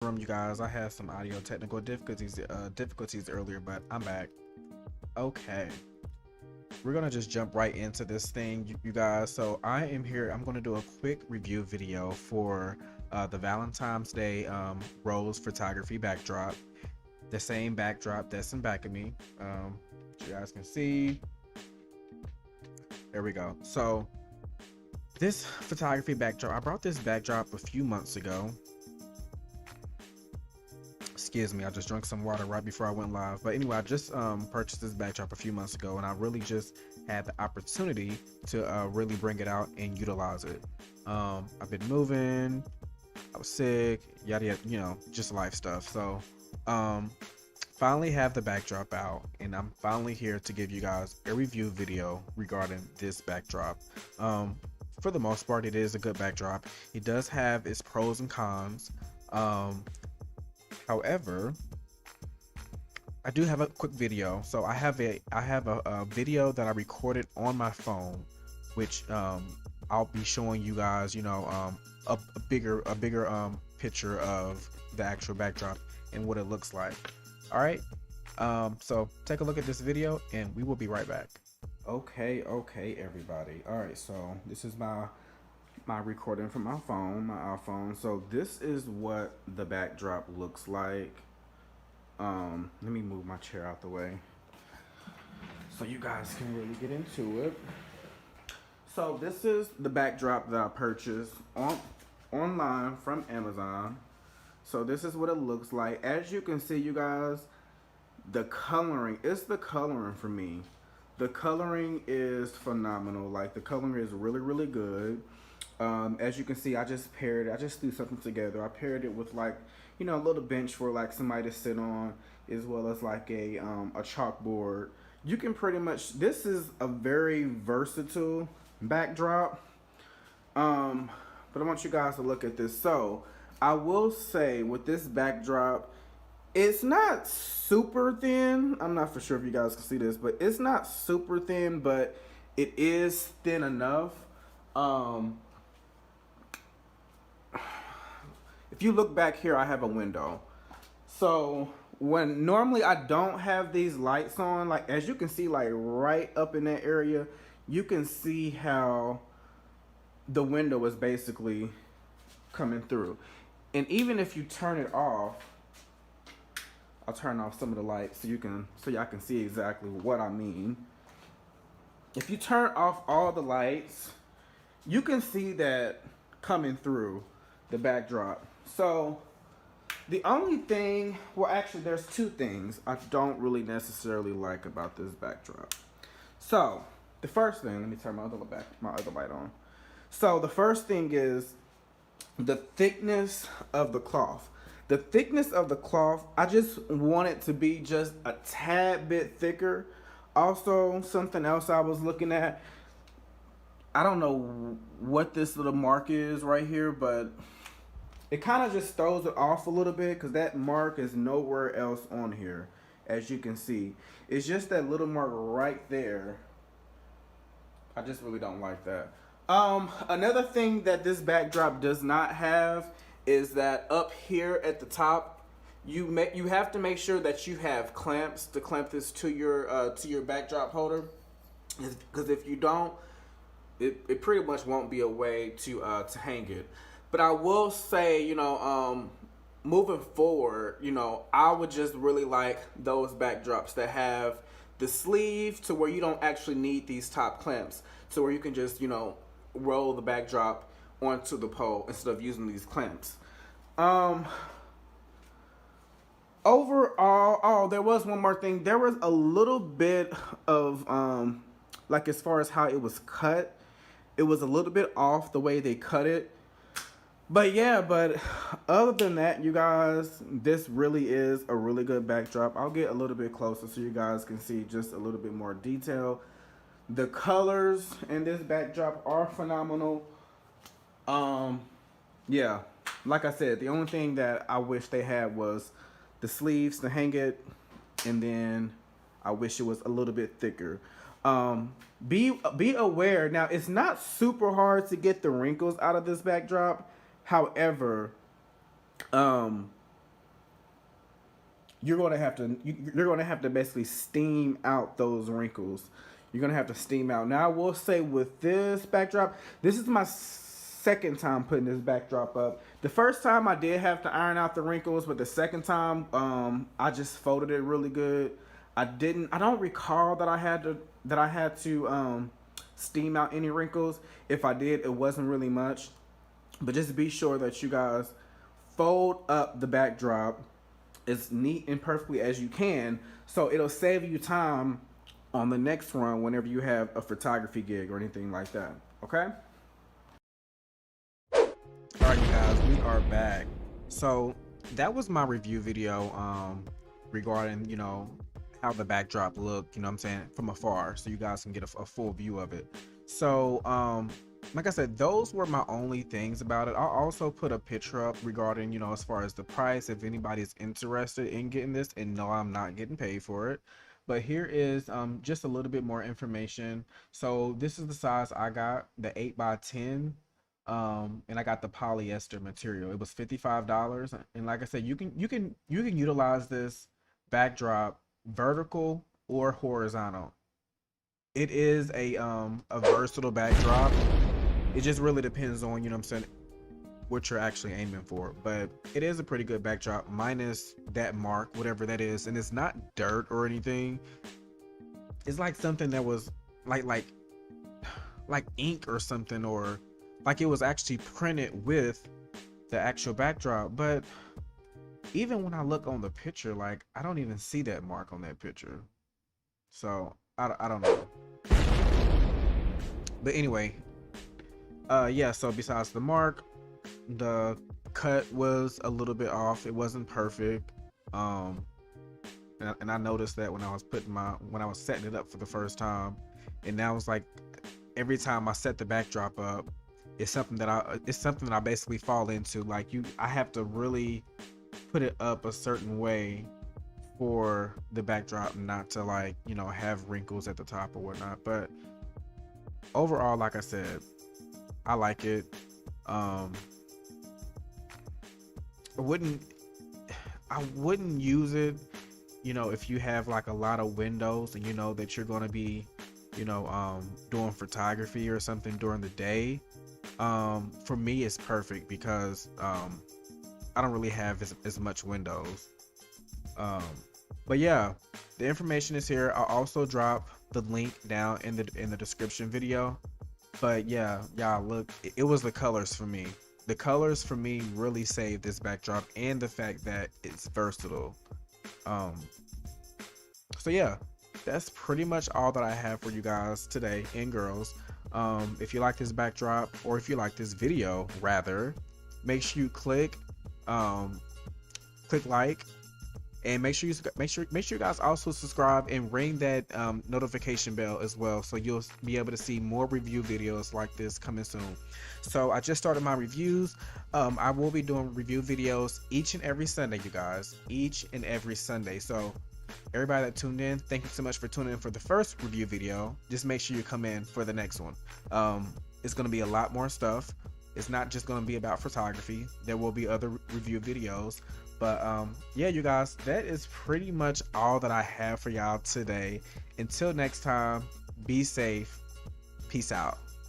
Room, you guys. I had some audio technical difficulties earlier, but I'm back. Okay, we're gonna just jump right into this thing, you guys. So I am here. I'm gonna do a quick review video for the Valentine's Day rose photography backdrop. The same backdrop that's in back of me. You guys can see. There we go. So this photography backdrop, I brought this backdrop a few months ago. Excuse me, I just drank some water right before I went live. But anyway, I just purchased this backdrop a few months ago, and I really just had the opportunity to really bring it out and utilize it. I've been moving, I was sick, yada yada, just life stuff. So finally have the backdrop out, and I'm finally here to give you guys a review video regarding this backdrop. For the most part, it is a good backdrop. It does have its pros and cons. However, I do have a quick video. So I have a video that I recorded on my phone, which I'll be showing you guys, a bigger picture of the actual backdrop and what it looks like. All right. So take a look at this video, and we will be right back. Okay, everybody. All right. So this is my recording from my iPhone. So this is what the backdrop looks like. Let me move my chair out the way so you guys can really get into it. So this is the backdrop that I purchased online from Amazon. So this is what it looks like. As you can see, you guys, the coloring, it's the coloring for me. The coloring is phenomenal. Like, the coloring is really, really good. As you can see, I just threw something together. I paired it with, like, a little bench for like somebody to sit on, as well as like a chalkboard. You can pretty much, this is a very versatile backdrop. But I want you guys to look at this. So I will say, with this backdrop, it's not super thin. I'm not for sure if you guys can see this, but it's not super thin, but it is thin enough. If you look back here, I have a window. So when normally I don't have these lights on, like, as you can see, like right up in that area, you can see how the window is basically coming through. And even if you turn it off, I'll turn off some of the lights so y'all can see exactly what I mean. If you turn off all the lights, you can see that coming through the backdrop. So the only thing, well, actually there's two things I don't really necessarily like about this backdrop. So the first thing, let me turn my other light on. So the first thing is the thickness of the cloth. The thickness of the cloth, I just want it to be just a tad bit thicker. Also, something else I was looking at, I don't know what this little mark is right here, but it kind of just throws it off a little bit, because that mark is nowhere else on here, as you can see. It's just that little mark right there. I just really don't like that. Another thing that this backdrop does not have is that up here at the top, you have to make sure that you have clamps to clamp this to your backdrop holder, because if you don't, it pretty much won't be a way to hang it. But I will say, moving forward, I would just really like those backdrops that have the sleeve to where you don't actually need these top clamps, to where you can just, roll the backdrop onto the pole instead of using these clamps. Overall, oh, there was one more thing. There was a little bit of, like, as far as how it was cut, it was a little bit off the way they cut it. But yeah, but other than that, you guys, this really is a really good backdrop. I'll get a little bit closer so you guys can see just a little bit more detail. The colors in this backdrop are phenomenal. Yeah, like I said, the only thing that I wish they had was the sleeves to hang it, and then I wish it was a little bit thicker. Be aware, now it's not super hard to get the wrinkles out of this backdrop. However, you're gonna have to basically steam out those wrinkles. You're gonna have to steam out. Now I will say with this backdrop, this is my second time putting this backdrop up. The first time I did have to iron out the wrinkles, but the second time I just folded it really good. I don't recall that I had to steam out any wrinkles. If I did, it wasn't really much. But just be sure that you guys fold up the backdrop as neat and perfectly as you can, so it'll save you time on the next run whenever you have a photography gig or anything like that. Okay? Alright, you guys, we are back. So that was my review video regarding, you know, how the backdrop looked, you know what I'm saying, from afar, so you guys can get a full view of it. So like I said, those were my only things about it. I'll also put a picture up regarding, you know, as far as the price, if anybody's interested in getting this. And no, I'm not getting paid for it, but here is just a little bit more information. So this is the size I got, the 8x10, and I got the polyester material. It was $55, and like I said, you can utilize this backdrop vertical or horizontal. It is a versatile backdrop. It just really depends on, you know what I'm saying, what you're actually aiming for. But it is a pretty good backdrop, minus that mark, whatever that is. And it's not dirt or anything. It's like something that was like ink or something, or like it was actually printed with the actual backdrop. But even when I look on the picture, like, I don't even see that mark on that picture. So I don't know. But anyway, yeah, so besides the mark, the cut was a little bit off. It wasn't perfect. And I noticed that when I was setting it up for the first time. And now it's like every time I set the backdrop up, it's something that I basically fall into. Like, I have to really put it up a certain way for the backdrop not to, like, you know, have wrinkles at the top or whatnot. But overall, like I said, I like it. I wouldn't use it, you know, if you have like a lot of windows and you know that you're going to be, you know, doing photography or something during the day. For me, it's perfect because I don't really have as much windows. But yeah, the information is here. I'll also drop the link down in the description video. But yeah, y'all, look, it was the colors for me. The colors for me really saved this backdrop, and the fact that it's versatile. So yeah, that's pretty much all that I have for you guys today, and girls. If you like this backdrop, or if you like this video rather, make sure you click like, and make sure you guys also subscribe and ring that notification bell as well, so you'll be able to see more review videos like this coming soon. So I just started my reviews. I will be doing review videos each and every Sunday, you guys, each and every Sunday. So everybody that tuned in, thank you so much for tuning in for the first review video. Just make sure you come in for the next one. It's going to be a lot more stuff. It's not just going to be about photography. There will be other review videos. But yeah, you guys, that is pretty much all that I have for y'all today. Until next time, be safe. Peace out.